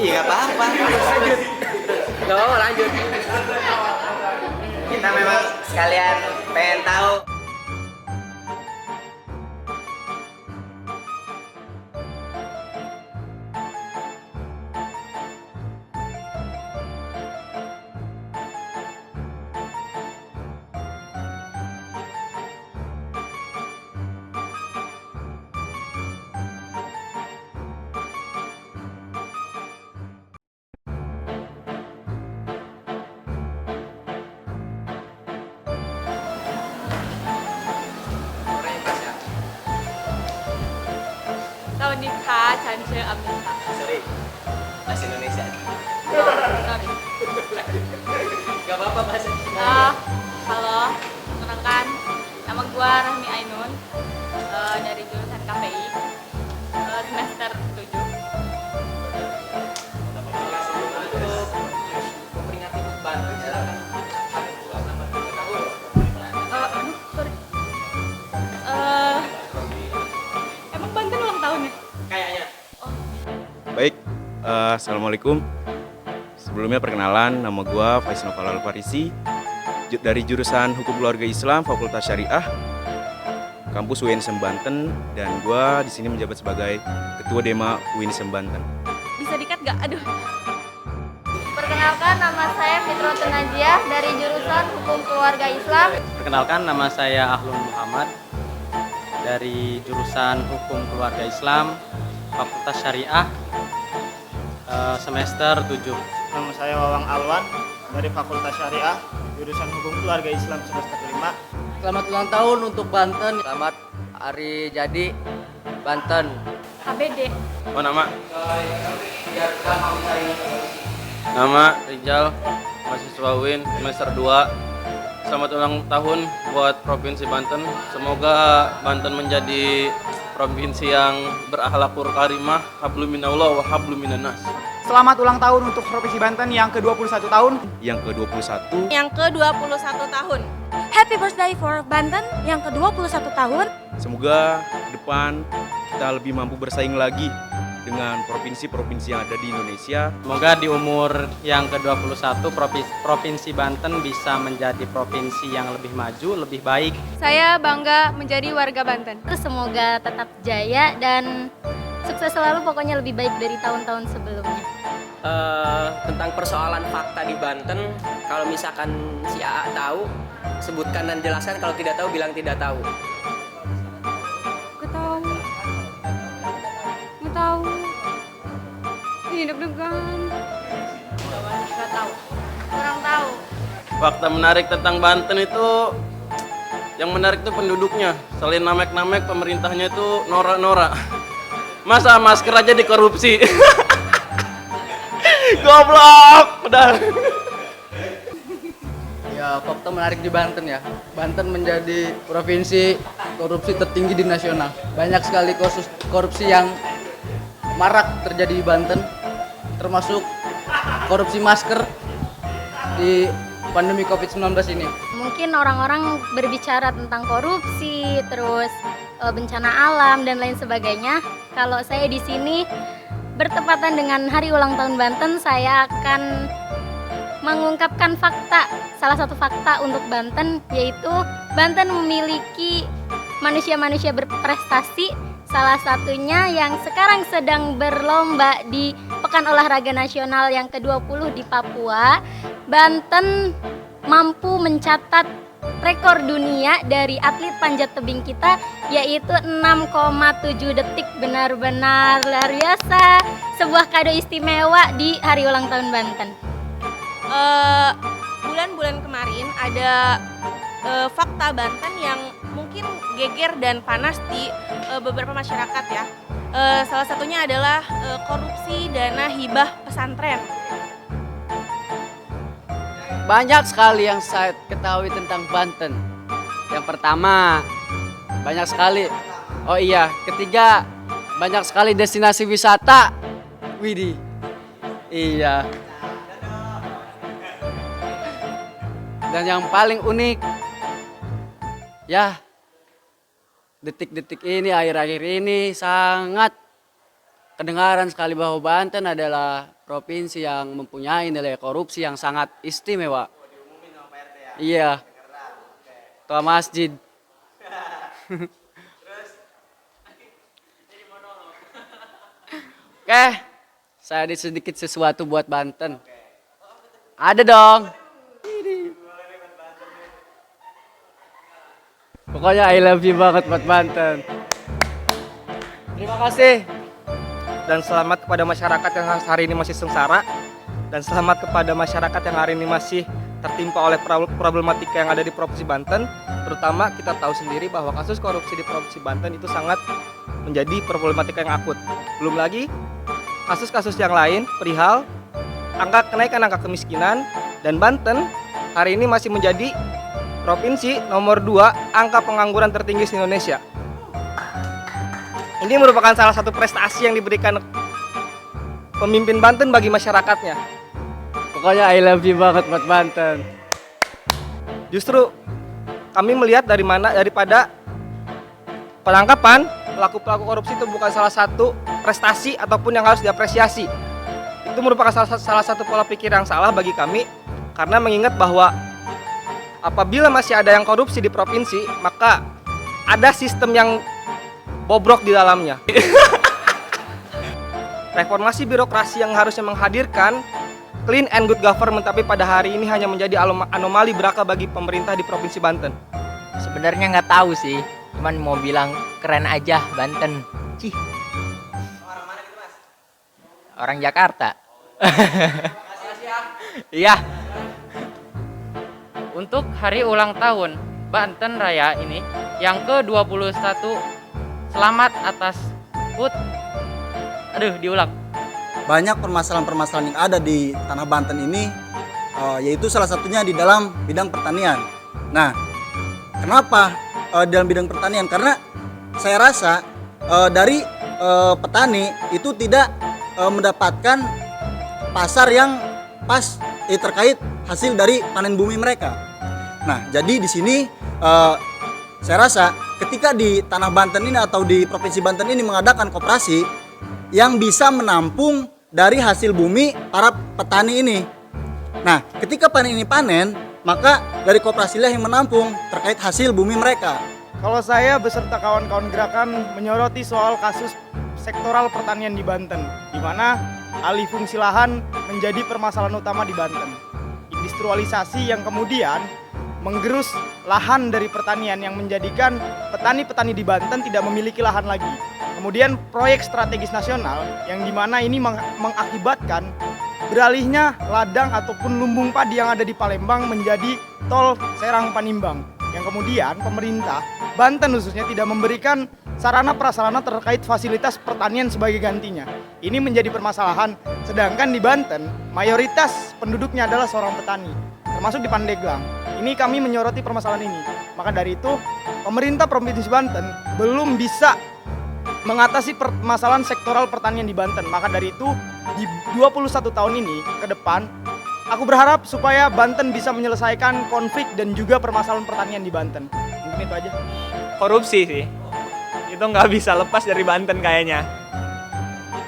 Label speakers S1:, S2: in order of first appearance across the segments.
S1: Iya, nggak apa-apa.
S2: Gak apa-apa, lanjut.
S1: Kita memang sekalian pengen tahu.
S3: Sawadika, Chance Amita.
S1: Sorry, bahasa Indonesia.
S3: Sorry.
S1: Gak apa-apa bahasa Cina.
S3: Halo, perkenalkan, nama gua Rahmi Ainun, dari jurusan KPI, semester 7.
S1: Untuk memperingati HUT Banten, silakan.
S3: Sorry. Emang Banten ulang tahunnya?
S1: Kayaknya.
S4: Baik, assalamualaikum. Sebelumnya perkenalan, nama gua Faiz Noval Al-Farisi dari jurusan Hukum Keluarga Islam Fakultas Syariah Kampus UIN Banten, dan gua di sini menjabat sebagai Ketua Dema UIN Banten.
S3: Bisa dikat gak? Aduh.
S5: Perkenalkan, nama saya Fitrotun Najiah dari jurusan Hukum Keluarga Islam.
S2: Perkenalkan, nama saya Ahlun Muhammad dari jurusan Hukum Keluarga Islam Fakultas Syariah semester 7.
S6: Nama saya Wawang Alwan dari Fakultas Syariah, jurusan Hukum Keluarga Islam semester 5.
S2: Selamat ulang tahun untuk Banten. Selamat hari jadi Banten.
S3: HBD.
S4: Oh, nama Rijal, mahasiswa UIN semester 2. Selamat ulang tahun buat Provinsi Banten. Semoga Banten menjadi provinsi yang berakhlakul karimah, hablum minallah wa hablum minannas.
S6: Selamat ulang tahun untuk Provinsi Banten yang ke-21 tahun.
S4: Yang ke-21,
S3: Yang ke-21 tahun.
S5: Happy birthday for Banten yang ke-21 tahun.
S4: semoga ke depan kita lebih mampu bersaing lagi dengan provinsi-provinsi yang ada di Indonesia.
S2: Semoga di umur yang ke-21 Provinsi Banten bisa menjadi provinsi yang lebih maju, lebih baik.
S3: Saya bangga menjadi warga Banten.
S5: Terus semoga tetap jaya dan sukses selalu, pokoknya lebih baik dari tahun-tahun sebelumnya.
S7: Tentang persoalan fakta di Banten, kalau misalkan si AA tahu, sebutkan dan jelaskan. Kalau tidak tahu, bilang tidak tahu.
S3: Gak tahu. Gak tahu. Ini deg-degan. Gak tahu.
S5: Kurang tahu.
S4: Fakta menarik tentang Banten itu, yang menarik itu penduduknya. Selain namek-namek, pemerintahnya itu norak-norak. Masa masker aja dikorupsi? Goblok, udah.
S8: Ya, fakta menarik di Banten ya. Banten menjadi provinsi korupsi tertinggi di nasional. Banyak sekali kasus korupsi yang marak terjadi di Banten, termasuk korupsi masker di pandemi COVID-19 ini.
S5: Mungkin orang-orang berbicara tentang korupsi, terus bencana alam dan lain sebagainya. Kalau saya di sini bertepatan dengan hari ulang tahun Banten, saya akan mengungkapkan fakta. Salah satu fakta untuk Banten yaitu Banten memiliki manusia-manusia berprestasi. Salah satunya yang sekarang sedang berlomba di Pekan Olahraga Nasional yang ke-20 di Papua. Banten mampu mencatat rekor dunia dari atlet panjat tebing kita, yaitu 6,7 detik. Benar-benar luar biasa. Sebuah kado istimewa di hari ulang tahun Banten.
S3: Bulan-bulan kemarin ada fakta Banten yang mungkin geger dan panas di beberapa masyarakat ya. Salah satunya adalah korupsi dana hibah pesantren.
S8: Banyak sekali yang saya ketahui tentang Banten. Yang pertama, banyak sekali. Oh iya, ketiga, banyak sekali destinasi wisata. Widih. Iya. Dan yang paling unik, ya, detik-detik ini, akhir-akhir ini sangat kedengaran sekali bahwa Banten adalah provinsi yang mempunyai nilai korupsi yang sangat istimewa. Iya. Ketua masjid. Oke, saya ada sedikit sesuatu buat Banten. Ada dong. Pokoknya I love you banget buat Banten. Terima kasih.
S9: Dan selamat kepada masyarakat yang hari ini masih sengsara, dan selamat kepada masyarakat yang hari ini masih tertimpa oleh problematika yang ada di Provinsi Banten. Terutama kita tahu sendiri bahwa kasus korupsi di Provinsi Banten itu sangat menjadi problematika yang akut. Belum lagi kasus-kasus yang lain perihal kenaikan angka kemiskinan, dan Banten hari ini masih menjadi provinsi nomor 2 angka pengangguran tertinggi di Indonesia. Ini merupakan salah satu prestasi yang diberikan pemimpin Banten bagi masyarakatnya.
S8: Pokoknya I love you banget buat Banten.
S9: Justru kami melihat daripada penangkapan pelaku-pelaku korupsi itu bukan salah satu prestasi ataupun yang harus diapresiasi. Itu merupakan salah satu pola pikir yang salah bagi kami, karena mengingat bahwa apabila masih ada yang korupsi di provinsi, maka ada sistem yang bobrok di dalamnya. Reformasi birokrasi yang harusnya menghadirkan clean and good government, tapi pada hari ini hanya menjadi anomali belaka bagi pemerintah di Provinsi Banten.
S10: Sebenarnya nggak tahu sih, cuman mau bilang keren aja Banten. Cih.
S1: Orang mana gitu, Mas?
S10: Orang Jakarta.
S2: Iya. Untuk hari ulang tahun Banten Raya ini yang ke-21, selamat atas HUT. Diulang.
S11: Banyak permasalahan-permasalahan yang ada di tanah Banten ini, yaitu salah satunya di dalam bidang pertanian. Nah, kenapa dalam bidang pertanian? Karena saya rasa dari petani itu tidak mendapatkan pasar yang pas terkait hasil dari panen bumi mereka. Nah, jadi di sini saya rasa ketika di tanah Banten ini atau di Provinsi Banten ini mengadakan koperasi yang bisa menampung dari hasil bumi para petani ini. Nah, ketika panen ini panen, maka dari koperasilah yang menampung terkait hasil bumi mereka.
S6: Kalau saya beserta kawan-kawan gerakan menyoroti soal kasus sektoral pertanian di Banten, di mana alih fungsi lahan menjadi permasalahan utama di Banten. Industrialisasi yang kemudian menggerus lahan dari pertanian yang menjadikan petani-petani di Banten tidak memiliki lahan lagi. Kemudian proyek strategis nasional yang dimana ini mengakibatkan beralihnya ladang ataupun lumbung padi yang ada di Palembang menjadi tol Serang Panimbang, yang kemudian pemerintah Banten khususnya tidak memberikan sarana prasarana terkait fasilitas pertanian sebagai gantinya. Ini menjadi permasalahan, sedangkan di Banten mayoritas penduduknya adalah seorang petani, termasuk di Pandeglang. Ini kami menyoroti permasalahan ini. Maka dari itu pemerintah Provinsi Banten belum bisa mengatasi permasalahan sektoral pertanian di Banten. Maka dari itu di 21 tahun ini ke depan aku berharap supaya Banten bisa menyelesaikan konflik dan juga permasalahan pertanian di Banten. Mungkin itu aja.
S12: Korupsi sih, itu nggak bisa lepas dari Banten kayaknya.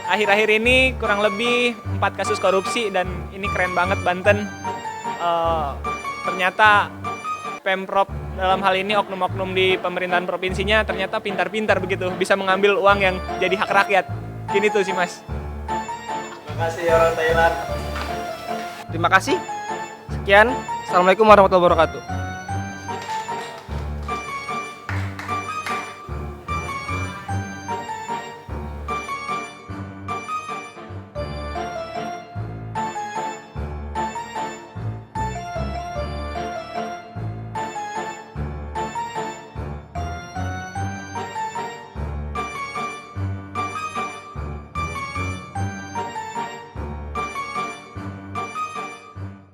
S12: Akhir-akhir ini kurang lebih 4 kasus korupsi, dan ini keren banget Banten. Ternyata Pemprov dalam hal ini oknum-oknum di pemerintahan provinsinya ternyata pintar-pintar begitu, bisa mengambil uang yang jadi hak rakyat. Gini tuh sih Mas.
S6: Terima kasih orang Thailand.
S9: Terima kasih. Sekian. Assalamualaikum warahmatullahi wabarakatuh.